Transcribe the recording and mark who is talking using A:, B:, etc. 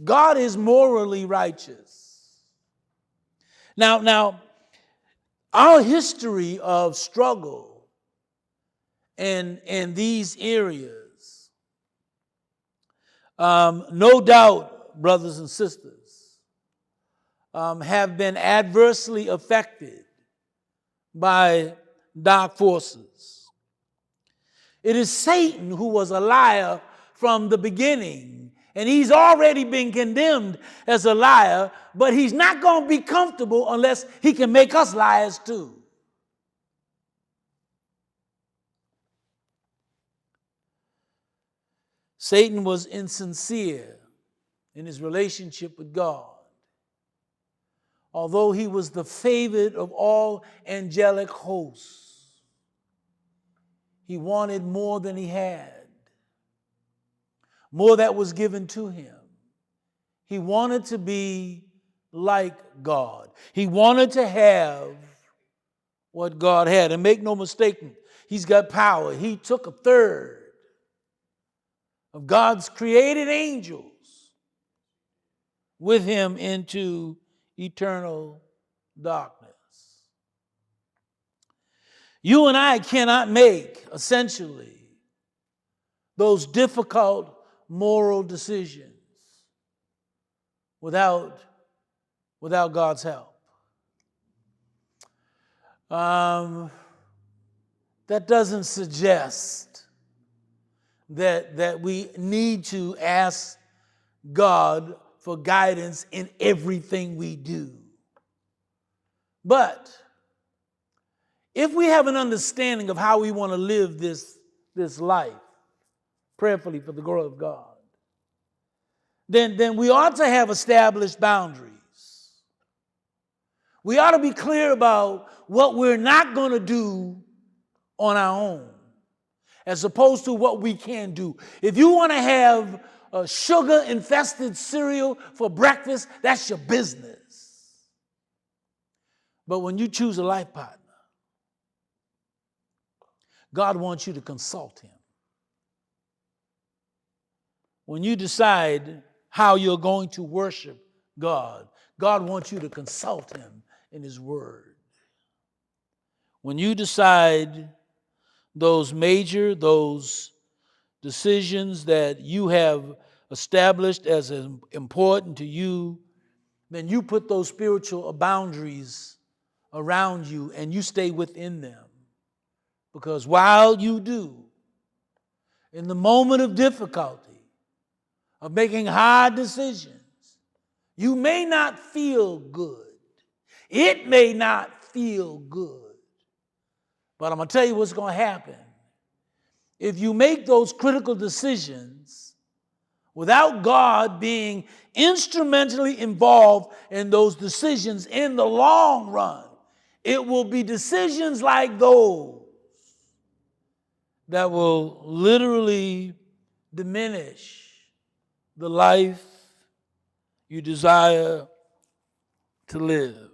A: God is morally righteous. Now, our history of struggle in these areas, no doubt, brothers and sisters, have been adversely affected by dark forces. It is Satan who was a liar from the beginning, and he's already been condemned as a liar, but he's not going to be comfortable unless he can make us liars too. Satan was insincere in his relationship with God. Although he was the favored of all angelic hosts, he wanted more than he had, more that was given to him. He wanted to be like God. He wanted to have what God had. And make no mistake, he's got power. He took a third of God's created angels with him into eternal darkness. You and I cannot make, essentially, those difficult moral decisions without God's help. That doesn't suggest that we need to ask God for guidance in everything we do. But if we have an understanding of how we want to live this life, prayerfully for the glory of God, then we ought to have established boundaries. We ought to be clear about what we're not going to do on our own, as opposed to what we can do. If you want to have a sugar-infested cereal for breakfast, that's your business. But when you choose a life partner, God wants you to consult him. When you decide how you're going to worship God, God wants you to consult him in his word. When you decide those decisions that you have established as important to you, then you put those spiritual boundaries around you and you stay within them. Because while you do, in the moment of difficulty, of making hard decisions, you may not feel good. It may not feel good. But I'm going to tell you what's going to happen. If you make those critical decisions without God being instrumentally involved in those decisions in the long run, it will be decisions like those that will literally diminish the life you desire to live.